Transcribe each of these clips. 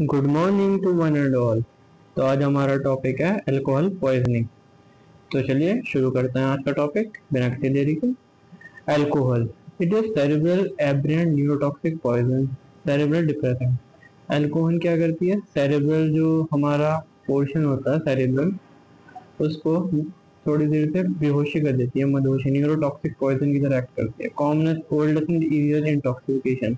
Good morning to one and all. तो आज हमारा टॉपिक है अल्कोहल पॉइजनिंग। तो चलिए शुरू करते हैं आज का टॉपिक बिना किसी देरी के। Alcohol it is cerebral inebriant neurotoxic poison, cerebral depressant. Alcohol क्या करती है, सेरेब्रल जो हमारा पोर्शन होता है सेरेब्रल, उसको थोड़ी देर से बेहोशी कर देती है, मदहोशी, न्यूरोटॉक्सिक पॉइजन की तरह एक्ट करती है। Commonest oldest and easiest intoxication,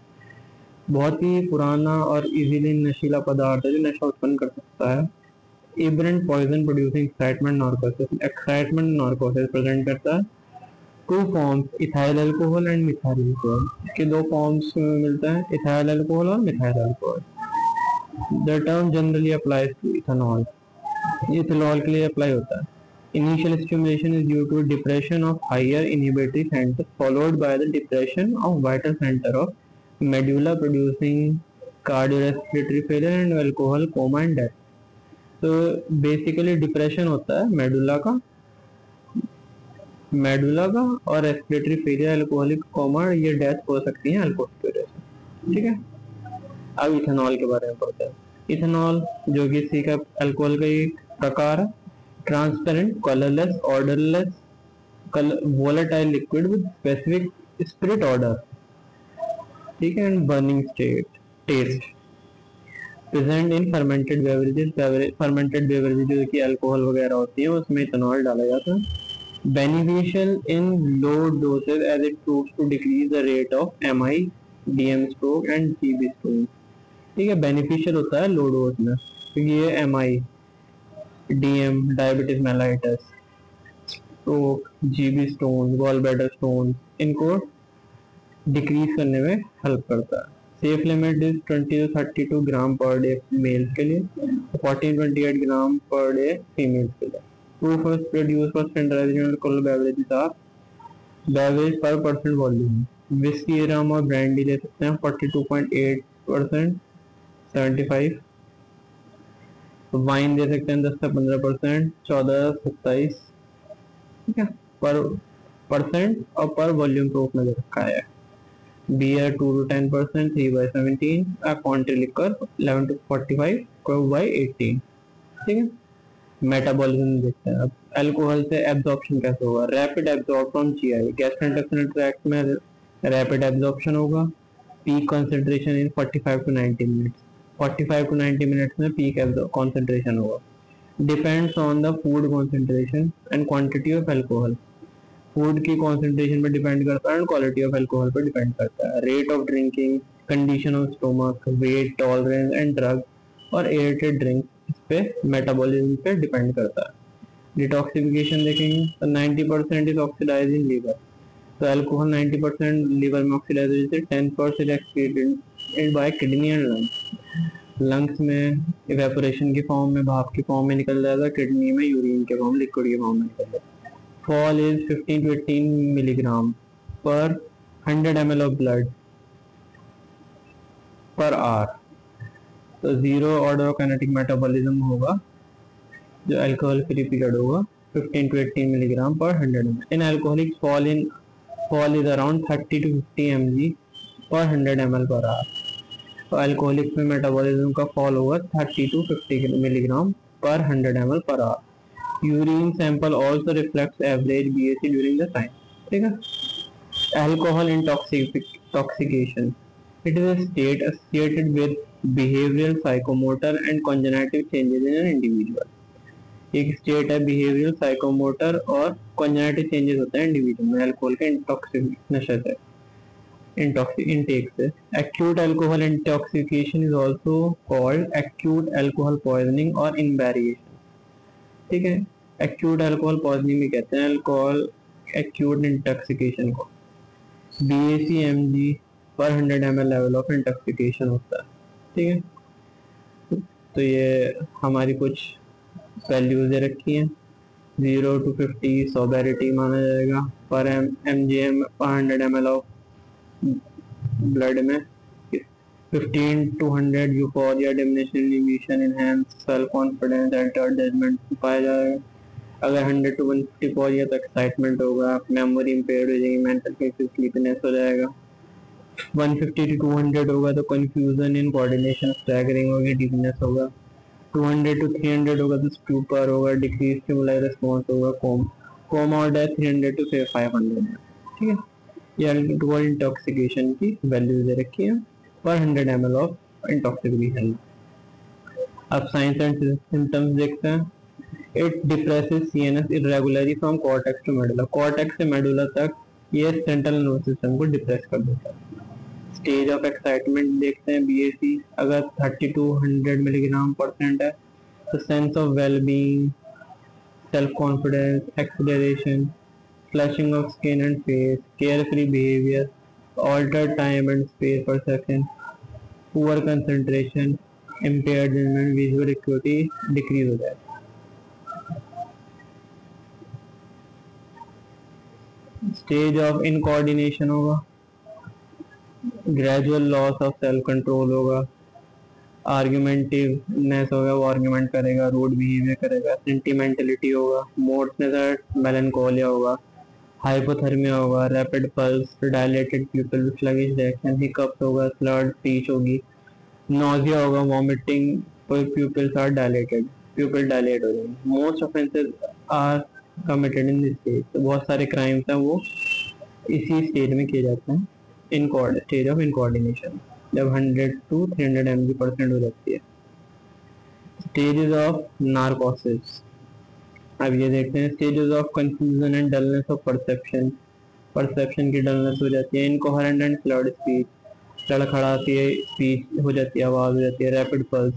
बहुत ही पुराना और इजीली नशीला पदार्थ है जो नशा उत्पन्न कर सकता है। Aberrant poison producing excitement narcosis, excitement narcosis present करता है। Two forms, ethyl alcohol and methyl alcohol. इसके दो फॉर्म्स मिलते हैं, इथाइल अल्कोहल और methyl alcohol. The term generally applies to ethanol, ethanol के लिए अप्लाई होता है। Initial stimulation is due to depression of higher inhibitory center followed by the depression of vital center of medulla producing cardiorespiratory failure and alcohol coma and death। तो basically depression होता है medulla का और respiratory failure, alcoholic coma, ये death हो सकती है alcohol की वजह से। ठीक है, अब इथेनॉल के बारे में पढ़ते हैं। इथेनॉल जो कि सी का अल्कोहल का एक प्रकार है। Transparent, colourless, odourless, volatile liquid with specific spirit order, ठीक है, and burning state test. Present in fermented beverages, fermented beverages जो कि अल्कोहल वगैरह होती है उसमें इथेनॉल डाला जाता है। Beneficial in low dosage as it proves to decrease the rate of MI, DM stroke and GB stroke. ठीक है, बेनिफिशियल होता है लो डोज में क्योंकि ये MI, DM, diabetes mellitus, stroke, GB stone, gall bladder stone, इनको decrease करने में हेल्प करता है। Safe limit is 20 to 32 gram per day mails के लिए, 14 28 ग्राम पर डे फीमेल्स के लिए। Proof of produce for standardisation alcohol beverages are beverage पर परसेंट वॉल्यूम। विस्की, रम और ब्रांडी ले सकते हैं 42.8%, 75। वाइन दे सकते हैं 10 से 15%, 14 27। ठीक है, पर परसेंट और पर वॉल्यूम प्रूफ में दे रखा है। Beer 2 to 10%, 3/17, country liquor 11 to 45, 12/18। ठीक है, मेटाबॉलिज्म देखते हैं अब। अल्कोहल से एब्जॉर्प्शन कैसे होगा? Rapid absorb from GI, gastrointestinal tract में रैपिड एब्जॉर्प्शन होगा। Peak concentration in 45 to 90 minutes, 45 to 90 minutes में पीक कंसंट्रेशन होगा। Depends on the food concentration and quantity of alcohol, food की कंसंट्रेशन पर डिपेंड करता है एंड क्वालिटी ऑफ अल्कोहल पर depend करता है। Rate of drinking, condition of stomach, weight tolerance and drug और एयरेटेड ड्रिंक इस पे मेटाबॉलिज्म पे डिपेंड करता है। डिटॉक्सिफिकेशन देखेंगे तो 90% इज ऑक्सीडाइज इन लीवर, तो अल्कोहल 90% लीवर में ऑक्सीडाइज हो जाती है। 10% excreted by kidney and lungs, lungs में इवेपोरेशन की फॉर्म में, भाप की फॉर्म में निकल जाएगा, किडनी में यूरिन के फॉर्म, लिक्विड के फॉर्म में निकल जाएगा। Fall is 15 to 18 milligram per 100 ml of blood per hour। तो zero order of kinetic metabolism होगा जो अल्कोहल फ्री पीरियड होगा 15 to 18 मिलीग्राम पर 100 ml। In alcoholic fall is around 30 to 50 mg per 100 ml per hour। तो alcoholic में metabolism का fall होगा 30 to 50 milligram पर 100 ml per hour। Urine sample also reflects average BAC during the time. ठीक है, alcohol intoxication it is a state associated with behavioural, psychomotor and cognitive changes in an individual. एक state है behavioural, psychomotor और cognitive changes होते हैं individual में alcohol के नशे से, इंटेक से। Acute alcohol intoxication is also called acute alcohol poisoning और इनवेरिएशन। ठीक है, एक्यूट अल्कोहल पॉइजनिंग भी कहते हैं अल्कोहल एक्यूट इंटॉक्सिकेशन को। BAC mg पर 100 ml लेवल ऑफ इंटॉक्सिकेशन होता है। ठीक है, तो ये हमारी कुछ वैल्यूज दे रखी हैं। 0 to 50 सोबेरिटी माना जाएगा पर mgm पर 100 ml ऑफ ब्लड में। 15 to 100 euphoria, diminution inhibition, enhance self confidence, altered judgement पाया जाएगा। अगर 100 to 150 तो एक्साइटमेंट होगा, मेमोरी इंपेयर्ड हो जाएगी, मेंटल स्लीपनेस हो जाएगा। 150 to 200 होगा तो कंफ्यूजन इन कोऑर्डिनेशन, स्टैगरिंग होगी, डिजीनेस होगा। 200 to 300 होगा तो स्टूपर होगा, डिक्रीज स्टिमुलाई रिस्पॉन्स होगा, कोमा और डेथ 300 to 500। ठीक है, ये अल्कोहल इंटॉक्सिकेशन की वैल्यू दे रखी है पर 100 ml ऑफ इंटॉक्सिकेशन। अब साइंस एंड सिम्टम्स देखते हैं। It depresses CNS irregularly from cortex to medulla, cortex से मेडुला तक ये सेंट्रल नर्वस सिस्टम को डिप्रेस कर देता है। स्टेज ऑफ एक्साइटमेंट देखते हैं बीएसी, अगर 30 to 100 मिलीग्राम परसेंट है तो sense of wellbeing, self confidence, acceleration, flushing of skin and face, carefree behaviour, altered time and space perception, poor concentration, impaired judgement, visual acuity decrease हो जाए। Stage of incoordination होगा, gradual loss of self control होगा, argumentativeness होगा, वो argument करेगा, rude behaviour करेगा, sentimentality होगा, मोर्सनेस और मेलनकोलिया होगा, हाइपोथर्मिया होगा, rapid pulse, dilated pupil, sluggish reaction, hiccups होगा, स्लर्ड स्पीच होगी, नोजिया होगा, vomiting, pupils are dilated, pupil dilate हो जाएंगे। Most offences are committed in this stage, तो बहुत सारे क्राइम्स हैं वो इसी स्टेज में किए जाते हैं, इन स्टेज ऑफ इनकोऑर्डिनेशन, जब 100 to 300 mg परसेंट हो जाती है। स्टेजेस ऑफ नार्कोसिस, अब ये देखते हैं। Stages of confusion and dullness of perception, perception की डलनेस हो जाती है। इनकोहेरेंट एंड स्लर्ड स्पीच, लड़खड़ाती है स्पीच हो जाती है, आवाज हो जाती है। रैपिड पल्स,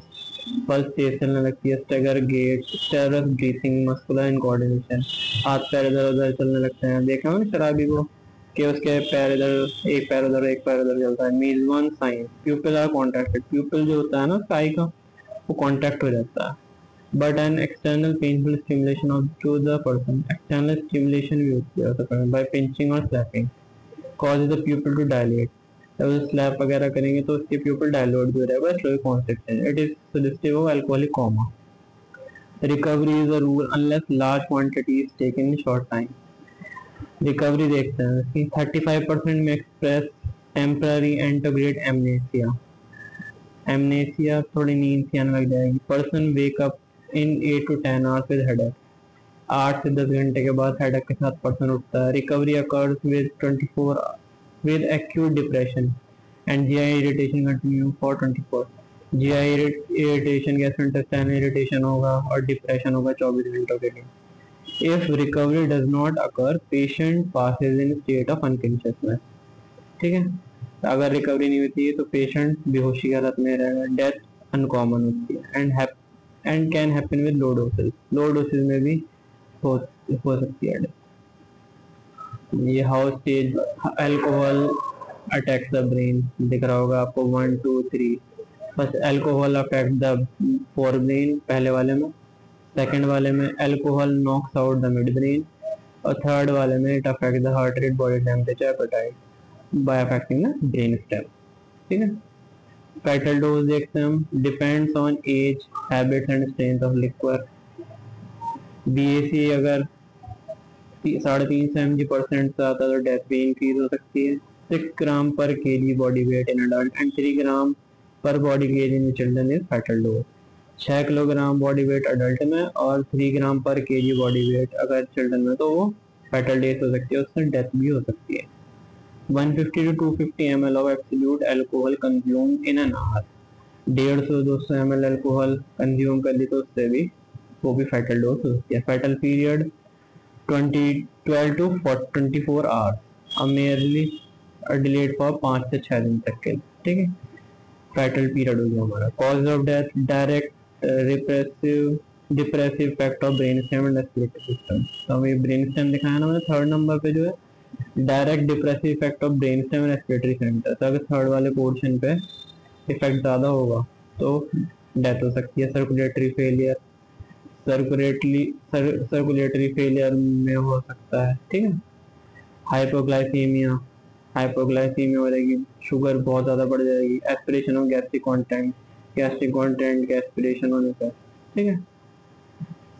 पल्स तेज चलने लगती है। स्टैगर गेट, स्टेरस ब्रीथिंग, मस्कुलर इनकोऑर्डिनेशन, हाथ पैर इधर उधर चलने लगते हैं। देखा हो ना शराबी को कि उसके पैर इधर, एक पैर उधर एक पैर उधर चलता है। Macewen sign, pupil are contracted, pupil जो होता है ना आई का वो कॉन्ट्रैक्ट हो जाता है। But an external painful stimulation of to the person, external stimulation भी होती है बाय पिंचिंग और slapping, causes the pupil to dilate, जब स्लैप वगैरह करेंगे तो उसके प्यूपिल डायलेट भी हो जाएगा slow conception. It is suggestive of alcoholic coma. Recovery is a rule unless large quantity is taken in short time. Recovery देखते हैं कि 35% में express temporary anterograde amnesia, amnesia थोड़ी नींद सी आने लग जाएगी। Person wake up in 8 to 10 hours with headache, 8 से 10 घंटे के बाद हेडेक के साथ पर्सन उठता है। Recovery occurs with 24 with acute depression and GI irritation continue for 24। GI irritation, gastrointestinal irritation होगा और डिप्रेशन होगा 24 घंटों के लिए। If recovery does not occur, patient passes in state of unconsciousness। ठीक है, अगर रिकवरी नहीं होती है तो पेशेंट बेहोशी की हालत में रहेगा। डेथ अनकॉमन होती है and can happen with low dosage, low dosage में भी हो सकती है। ये how stage alcohol attacks the brain दिख रहा होगा आपको 1 2 3। बस alcohol affect the forebrain पहले वाले में, सेकंड वाले में alcohol knocks out the midbrain, और थर्ड वाले में it affect the heart rate, body temperature, appetite by affecting the brain stem. ठीक है, फैटल डोज देखते हैं हम। Depends on age, habits and strength of liquor. BAC अगर 350 mg percent से आता है तो डेथ भी इंक्रीज हो सकती है। 6 ग्राम पर KG body weight in adult and 3 ग्राम पर body KG in children is fatal dose. 6 kilogram body weight adult में और 3 ग्राम पर केजी बॉडी वेट अगर चिल्ड्रन में तो वो फैटल डेथ हो सकती है, उससे डेथ भी हो सकती है। 150 to 250 ml of absolute alcohol consumed in an hour, 150-200 ml alcohol consume कर ली तो उससे भी वो भी फैटल डोज हो सकती है। फैटल पीरियड 12 to 24 आवर्स, अब मेयरली डिलेड फॉर 5 से 6 दिन तक के। ठीक है, फैटल पीरियड हो गया हमारा। Cause of death, direct depressive effect of brain stem and respiratory system. तो हमें ब्रेन स्टेम दिखाया ना मैंने थर्ड नंबर पे जो है direct depressive effect of brain stem and respiratory centre. तो अगर थर्ड वाले पोर्शन पे इफेक्ट ज़्यादा होगा तो डेथ हो सकती है। सर्कुलेटरी फेलियर, सर्कुलेटरी फेलियर में हो सकता है। ठीक है, हाइपोग्लाइसीमिया, हाइपोग्लाइसीमिया हो जाएगी, शुगर बहुत ज़्यादा बढ़ जाएगी। Aspiration of gastric content, gastric content का एस्पिरेशन होने पर। ठीक है,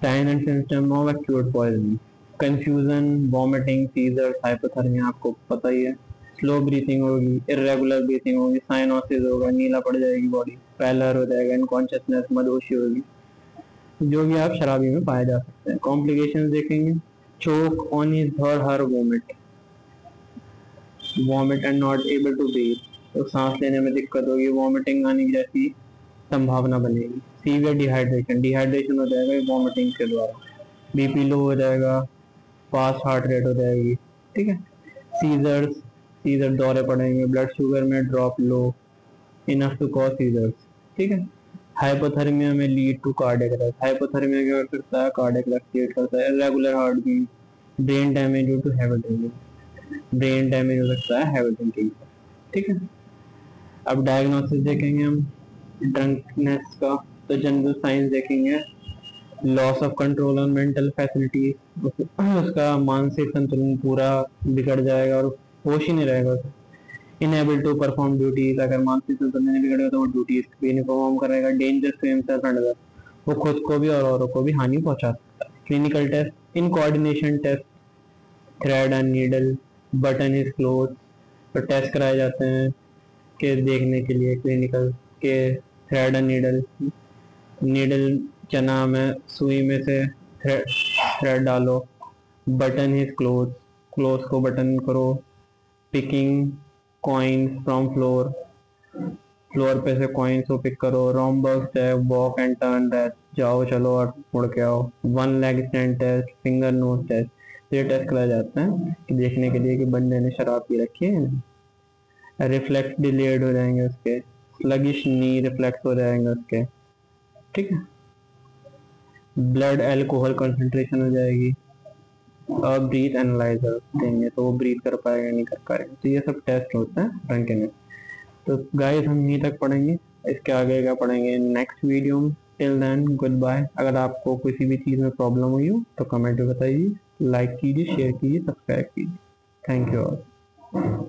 sign and symptom of acute poisoning, confusion, vomiting, seizures, hypothermia आपको पता ही है। स्लो ब्रीथिंग होगी, इरेगुलर ब्रीथिंग होगी, साइनोसिस होगा, नीला पड़ जाएगी बॉडी, पैलर हो जाएगा, इनकॉन्शियसनेस, मदहोशी होगी, जो भी आप शराबी में पाए जा सकते हैं। कॉम्प्लिकेशंस देखेंगे, चोक ऑन हिज और her vomit and not able to breathe, तो सांस लेने में दिक्कत होगी, वॉमिटिंग आने की जैसी संभावना बनेगी। सीवियर डिहाइड्रेशन, डिहाइड्रेशन हो जाएगा वॉमिटिंग के द्वारा, बीपी लो हो जाएगा, फास्ट हार्ट रेट हो जाएगी, ठीक है। सीजर्स, सीजर दौरे पड़ेंगे, ब्लड शुगर में drop low enough to cause seizures, ठीक है। हाइपोथर्मिया में lead to cardiac arrest, hypothermia क्या करता है, कार्डियक अरेस्ट क्रिएट करता है। Irregular heartbeat, brain damage due to heavy drinking, brain damage हो सकता है हैवी ड्रिंकिंग, ठीक है। अब डायग्नोसिस देखेंगे हम ड्रंकनेस का, तो जनरल साइंस देखेंगे, loss of control on mental facility, उसका मानसिक संतुलन पूरा बिगड़ जाएगा और होश ही नहीं रहेगा। इनएबल टू परफॉर्म ड्यूटीज, अगर मानसिक संतुलन नहीं बिगड़ेगा तो वो ड्यूटीज भी नहीं परफॉर्म करेगा। Danger to himself and others, वो खुद को भी और औरों को भी हानि पहुंचा सकता है। Clinical test, incoordination test, thread and needle, button is close, तो टेस्ट कराए जाते हैं के देखने के लिए क्लिनिकल के, थ्रेड एंड नीडल, नीडल क्या नाम है, सुई में से थ्रेड डालो, बटन इज क्लोज, क्लोज को बटन करो, picking coins from floor, floor पे से कॉइन्स को पिक करो, rhombus test, walk and turn test, जाओ चलो और मुड़ के आओ, one leg stand test, finger nose test, ये टेस्ट कराए जाते हैं कि देखने के लिए कि बंदे ने शराब पी रखी है। रिफ्लेक्स डिलेड हो जाएंगे उसके, स्लगिश नी रिफ्लेक्स हो जाएंगे उसके, ठीक है। ब्लड अल्कोहल कंसंट्रेशन हो जाएगी, और ब्रीथ एनालाइजर देंगे तो वो ब्रीथ कर पाएगा नहीं कर पाएगा, तो ये सब टेस्ट होते हैं ड्रंकन में। तो गाइस हम यहीं तक पढ़ेंगे, इसके आगे का पढ़ेंगे नेक्स्ट वीडियो में। Till then goodbye. अगर आपको किसी भी चीज़ में प्रॉब्लम हुई हो तो कमेंट में बताइए, लाइक कीजिए, शेयर कीजिए, सब्सक्राइब कीजिए। Thank you all.